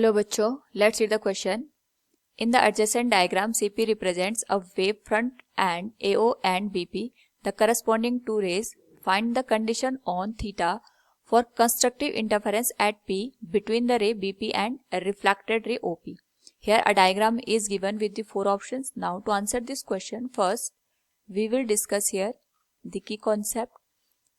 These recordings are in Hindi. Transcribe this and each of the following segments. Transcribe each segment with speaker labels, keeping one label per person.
Speaker 1: Hello बच्चों, let's read the question. In the adjacent diagram, CP represents a wave front and AO and BP, the corresponding two rays. Find the condition on theta for constructive interference at P between the ray BP and a reflected ray OP. Here a diagram is given with the four options. Now to answer this question, first we will discuss here the key concept,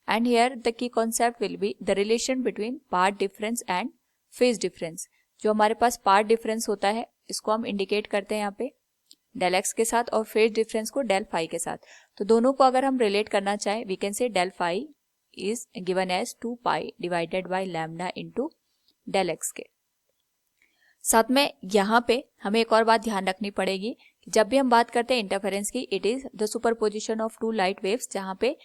Speaker 1: and here the key concept will be the relation between path difference and phase difference. जो हमारे पास पाथ डिफरेंस होता है इसको हम इंडिकेट करते हैं यहाँ पे डेल एक्स के साथ और फेज डिफरेंस को डेल फाई के साथ. तो दोनों को अगर हम रिलेट करना चाहें we can say del phi is given as 2 pi divided by lambda into del x के. साथ में यहाँ पे हमें एक और बात ध्यान रखनी पड़ेगी कि जब भी हम बात करते हैं इंटरफेरेंस की, it is the superposition of two light waves, जहाँ पे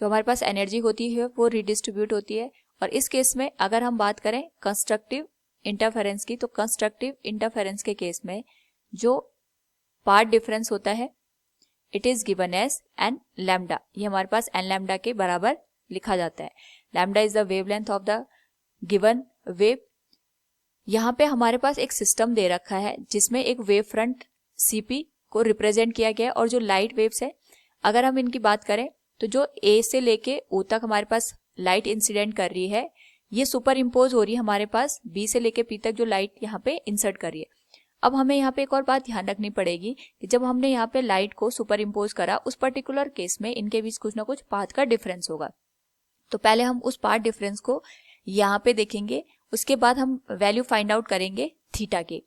Speaker 1: जो हमारे पास एनर्जी होती है वो रिडिस्ट्रीब्यूट होती है. और इस केस में अगर हम बात करें कंस्ट्रक्टिव इंटरफेरेंस की, तो कंस्ट्रक्टिव इंटरफेरेंस के केस में जो पाथ डिफरेंस होता है it is given as n lambda. ये हमारे पास एन लैम्डा के बराबर लिखा जाता है. Lambda is the wavelength of the given wave. यहाँ पे हमारे पास एक सिस्टम दे रखा है जिसमें एक वेव फ्रंट सीपी को रिप्रेजेंट किया गया है और जो लाइट वेव्स है अगर हम इनकी बात करें तो जो ए से लेके ओ तक हमारे पास लाइट इंसिडेंट कर रही है ये सुपर इम्पोज हो रही है हमारे पास बी से लेके पी तक जो लाइट यहाँ पे इंसर्ट कर रही है. अब हमें यहाँ पे एक और बात ध्यान रखनी पड़ेगी कि जब हमने यहाँ पे लाइट को सुपर इम्पोज करा उस पर्टिकुलर केस में इनके बीच कुछ ना कुछ पाथ का डिफरेंस होगा. तो पहले हम उस पाथ डिफरेंस को यहाँ पे देखेंगे, उसके बाद हम वैल्यू फाइंड आउट करेंगे थीटा के.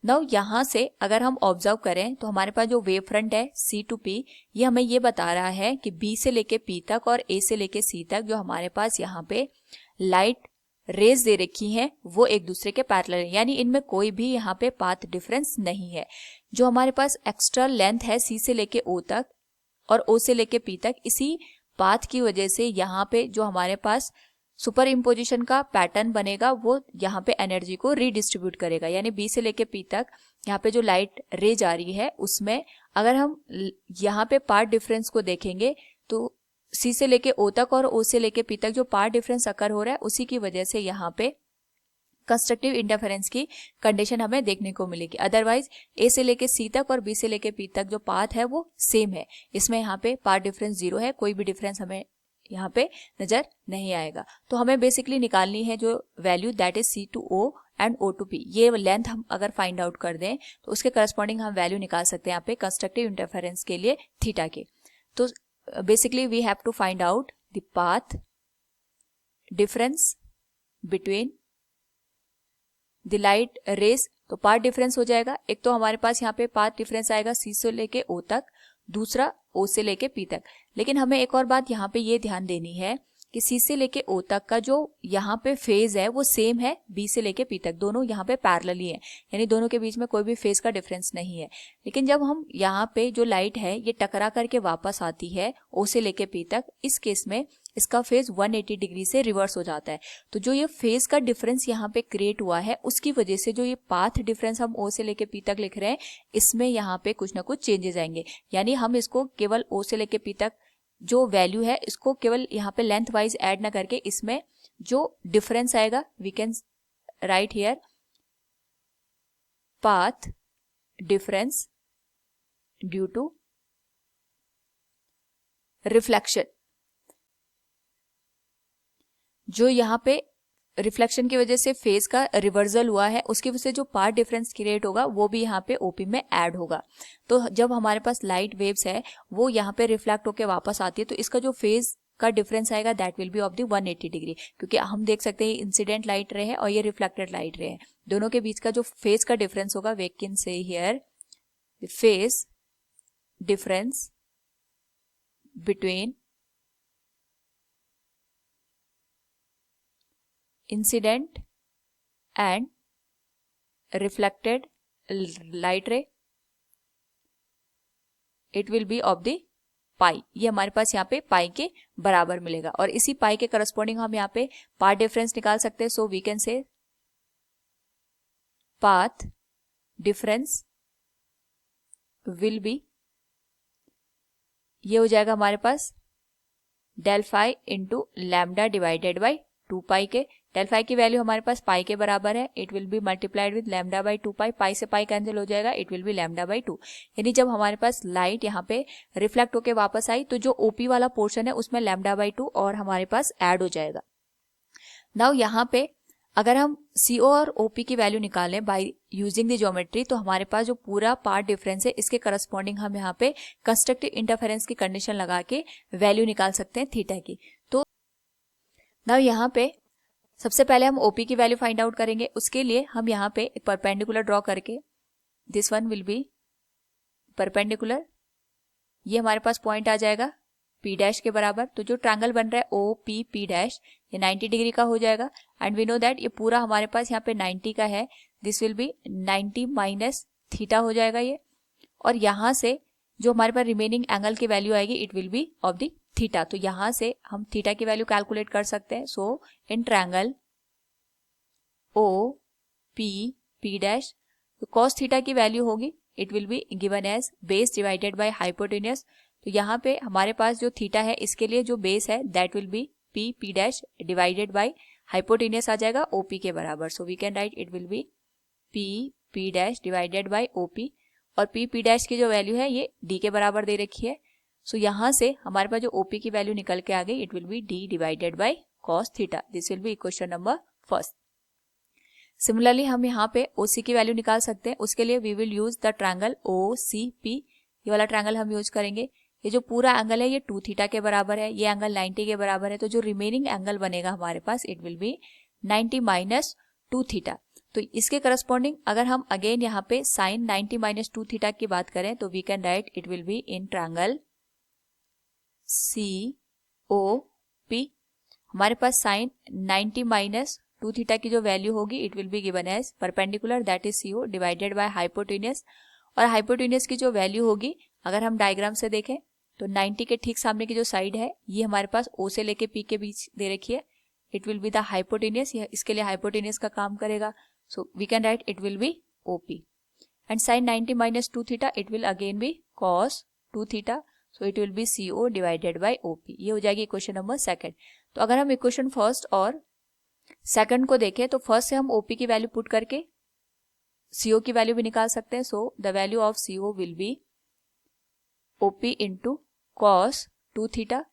Speaker 1: नाउ यहाँ से अगर हम ऑब्जर्व करें तो हमारे पास जो वेव फ्रंट है सी टू पी ये हमें ये बता रहा है कि बी से लेके पी तक और ए से लेके सी तक जो हमारे पास यहाँ पे लाइट रेज दे रखी हैं वो एक दूसरे के पैरेलल है, यानी इनमें कोई भी यहाँ पे पाथ डिफरेंस नहीं है. जो हमारे पास एक्स्ट्रा लेंथ है सी से लेके ओ तक और ओ से लेके पी तक, इसी पाथ की वजह से यहाँ पे जो हमारे पास सुपर इम्पोजिशन का पैटर्न बनेगा वो यहाँ पे एनर्जी को रीडिस्ट्रीब्यूट करेगा. यानी बी से लेके पी तक यहाँ पे जो लाइट रे जा रही है उसमें अगर हम यहाँ पे पार्ट डिफरेंस को देखेंगे तो सी से लेके ओ तक और ओ से लेके पी तक जो पार्ट डिफरेंस अकर हो रहा है उसी की वजह से यहाँ पे कंस्ट्रक्टिव इंटरफेरेंस की कंडीशन हमें देखने को मिलेगी. अदरवाइज ए से लेके सी तक और बी से लेके पी तक जो पाथ है वो सेम है, इसमें यहाँ पे पार्ट डिफरेंस 0 है, कोई भी डिफरेंस हमें यहाँ पे नजर नहीं आएगा. तो हमें बेसिकली निकालनी है जो value that is C to O and O to P. ये लेंथ हम अगर फाइंड आउट कर दें तो उसके करस्पॉन्डिंग हम वैल्यू निकाल सकते हैं यहाँ पे कंस्ट्रक्टिव इंटरफेरेंस के लिए थीटा के. तो basically we have to find out the path difference between the light rays. तो पाथ डिफरेंस हो जाएगा, एक तो हमारे पास यहाँ पे पाथ डिफरेंस आएगा सी से लेके ओ तक, दूसरा ओ से लेके पी तक. लेकिन हमें एक और बात यहाँ पे ये ध्यान देनी है कि सी से लेके ओ तक का जो यहाँ पे फेज है वो सेम है बी से लेके पी तक, दोनों यहाँ पे पैरेलल ही है, यानी दोनों के बीच में कोई भी फेज का डिफरेंस नहीं है. लेकिन जब हम यहाँ पे जो लाइट है ये टकरा करके वापस आती है ओ से लेके पी तक, इस केस में इसका फेज 180 डिग्री से रिवर्स हो जाता है. तो जो ये फेज का डिफरेंस यहाँ पे क्रिएट हुआ है उसकी वजह से जो ये पाथ डिफरेंस हम ओ से लेके पी तक लिख रहे हैं इसमें यहाँ पे कुछ ना कुछ चेंजेस आएंगे. यानी हम इसको केवल ओ से लेके पी तक जो वैल्यू है इसको केवल यहाँ पे लेंथ वाइज ऐड ना करके इसमें जो डिफरेंस आएगा we can write here path difference due to reflection. जो यहाँ पे रिफ्लेक्शन की वजह से फेज का रिवर्सल हुआ है उसकी वजह से जो पाथ डिफरेंस क्रिएट होगा वो भी यहाँ पे ओपी में ऐड होगा. तो जब हमारे पास लाइट वेव्स है वो यहाँ पे रिफ्लेक्ट होके वापस आती है तो इसका जो फेज का डिफरेंस आएगा that will B of the 180 degree, क्योंकि हम देख सकते हैं इंसिडेंट लाइट रे है और ये रिफ्लेक्टेड लाइट रे है, दोनों के बीच का जो फेज का डिफरेंस होगा we can say here phase difference between incident and reflected light ray it will be of the पाई. ये हमारे पास यहाँ पे पाई के बराबर मिलेगा और इसी पाई के करस्पॉन्डिंग हम यहाँ पे पाथ डिफरेंस निकाल सकते हैं. So we can say path difference will be, ये हो जाएगा हमारे पास del phi into lambda divided by 2 pi के. डेल फाई की वैल्यू हमारे पास पाई के बराबर है, it will B multiplied with lambda by 2 पाई, पाई से पाई कैंसिल हो जाएगा, it will be lambda by 2। यानी जब हमारे पास लाइट यहाँ पे रिफ्लेक्ट होके वापस आई तो जो ओपी वाला पोर्शन है उसमें लैम्डा बाई 2 और हमारे पास ऐड हो जाएगा। नाउ यहाँ पे अगर हम CO और OP की वैल्यू निकालें बाय यूजिंग द ज्योमेट्री, तो हमारे पास जो पूरा पार्ट डिफरेंस है इसके करस्पॉन्डिंग हम यहाँ पे कंस्ट्रक्टिव इंटरफेरेंस की कंडीशन लगा के वैल्यू निकाल सकते हैं थीटा की। तो नाउ यहाँ पे सबसे पहले हम OP की वैल्यू फाइंड आउट करेंगे। उसके लिए हम यहाँ पे एक परपेंडिकुलर ड्रॉ करके, this one will be perpendicular, ये हमारे पास पॉइंट आ जाएगा P डैश के बराबर। तो जो ट्रायंगल बन रहा है OPP डैश, ये 90 डिग्री का हो जाएगा। एंड वी नो दैट ये पूरा हमारे पास यहाँ पे 90 का है, this will be 90 minus theta हो जाएगा ये। और यहाँ से जो हमारे पास रिमेनिंग एंगल की वैल्यू आएगी it will B of the theta. तो यहाँ से हम थीटा की वैल्यू कैलकुलेट कर सकते हैं। So in triangle OPP dash, तो कॉस थीटा की वैल्यू होगी, it will be given as base divided by hypotenuse. तो यहाँ पे हमारे पास जो थीटा है इसके लिए जो बेस है that will be P dash divided by hypotenuse आ जाएगा OP के बराबर। So we can write it will be P dash divided by OP, और P डैश की जो वैल्यू है ये D के बराबर दे रखी है। सो यहाँ से हमारे पास जो OP की वैल्यू निकल के आ गई, it will be D divided by cos theta. This will be equation number first. Similarly हम यहाँ पे OC की वैल्यू निकाल सकते हैं। उसके लिए we will use the triangle OCP, ये वाला ट्रायंगल हम यूज करेंगे। ये जो पूरा एंगल है ये 2 थीटा के बराबर है, ये एंगल 90 के बराबर है। तो जो रिमेनिंग एंगल बनेगा हमारे पास it will be 90 minus 2 theta. तो इसके करस्पॉन्डिंग अगर हम अगेन यहाँ पे साइन 90 माइनस 2 थीटा की बात करें तो we can write it will be in triangle COP, हमारे पास साइन 90 माइनस 2 थीटा की जो वैल्यू होगी it will be given as perpendicular that is CO divided by hypotenuse. और हाइपोटेन्यूज की जो वैल्यू होगी अगर हम डायग्राम से देखें तो 90 के ठीक सामने की जो साइड है ये हमारे पास O से लेके P के बीच दे रखी है, it will be the hypotenuse, इसके लिए हाइपोटेन्यूज का काम करेगा। So we can write it will be OP। And sine 90 minus 2 theta it will again be cos 2 theta, so it will be CO divided by OP। ये हो जाएगी इक्वेशन नंबर सेकंड। तो अगर हम इक्वेशन फर्स्ट और सेकंड को देखें तो फर्स्ट से हम OP की वैल्यू पुट करके CO की वैल्यू भी निकाल सकते हैं। So the value of CO will be OP into cos 2 theta,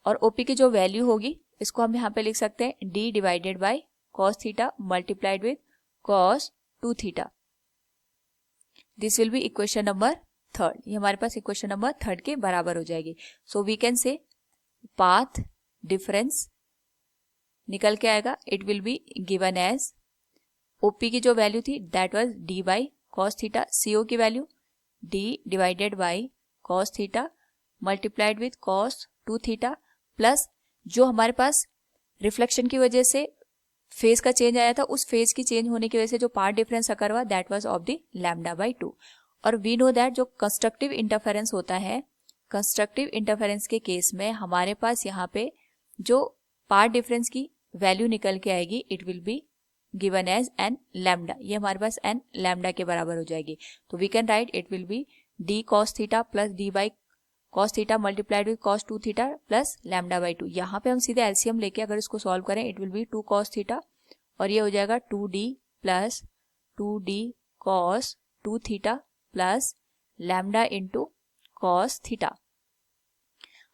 Speaker 1: और OP की जो वैल्यू होगी इसको हम यहाँ पे लिख सकते हैं D divided by cos theta multiplied with cos 2 theta. This will be equation number third, ये हमारे पास इक्वेशन नंबर थर्ड के बराबर हो जाएगी। So we can say path difference निकल के आएगा, it will be given as OP की जो वैल्यू थी that was D by cos theta, CO की value D divided by cos theta multiplied with cos 2 theta, plus जो हमारे पास रिफ्लेक्शन की वजह से फेज का चेंज आया था उस फेज की चेंज होने की वजह से जो पार्ट डिफरेंस अकर हुआ that was of the lambda by 2। और वी नो दैट जो कंस्ट्रक्टिव इंटरफेरेंस होता है, कंस्ट्रक्टिव इंटरफेरेंस के केस में हमारे पास यहाँ पे जो पार्ट डिफरेंस की वैल्यू निकल के आएगी it will be given as n lambda, ये हमारे पास एन लैम्डा के बराबर हो जाएगी। तो we can write it will be D cos theta plus D by cos theta multiplied with cos 2 theta plus lambda by 2। यहाँ पे हम सीधे एलसीएम लेके अगर इसको सॉल्व करें it will be 2 cos theta, और ये हो जाएगा 2D plus 2D cos 2 theta plus lambda into cos theta.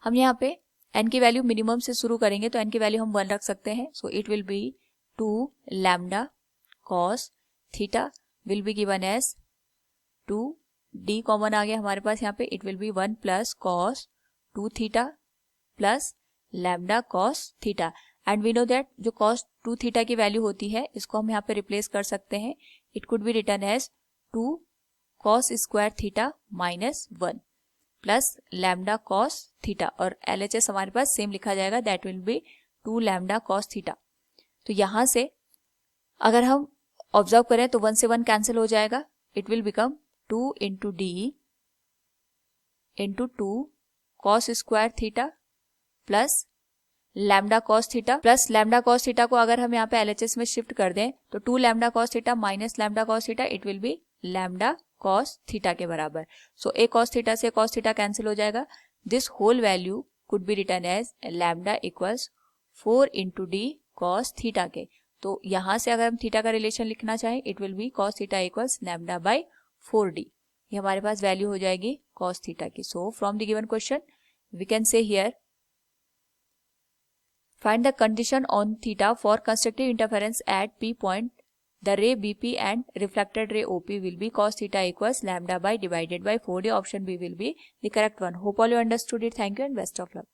Speaker 1: हम यहाँ पे n की वैल्यू मिनिमम से शुरू करेंगे तो n की वैल्यू हम 1 रख सकते हैं। So it will be 2 lambda cos theta will be given as 2D common आ गया हमारे पास यहाँ पे, it will be 1 plus cos 2 theta plus lambda cos theta. And we know that जो cos 2 थीटा की वैल्यू होती है इसको हम यहाँ पे रिप्लेस कर सकते हैं, it could be written as 2 cos square theta minus 1 plus lambda cos theta, और LHS हमारे पास सेम लिखा जाएगा that will be 2 lambda cos theta. तो यहाँ से अगर हम ऑब्जर्व करें तो 1 से 1 कैंसिल हो जाएगा, it will become 2 into D into 2 cos square theta plus lambda cos theta, plus lambda cos theta को अगर हम यहाँ पे LHS में शिफ्ट कर दें तो 2 lambda cos theta minus lambda cos theta it will be lambda cos theta के बराबर। सो ए cos थीटा से cos थीटा कैंसिल हो जाएगा, this whole value could be written as lambda equals 4 into D cos theta के। तो यहाँ से अगर हम थीटा का रिलेशन लिखना चाहें, it will B cos theta equals lambda by 4d। ये हमारे पास वैल्यू हो जाएगी कॉस थीटा की। So from the given question we can say here, find the condition on theta for constructive interference at P point. The ray BP and reflected ray OP will be cos theta equals lambda by divided by 4d. Option B will be the correct one. Hope all you understood it. Thank you and best of luck.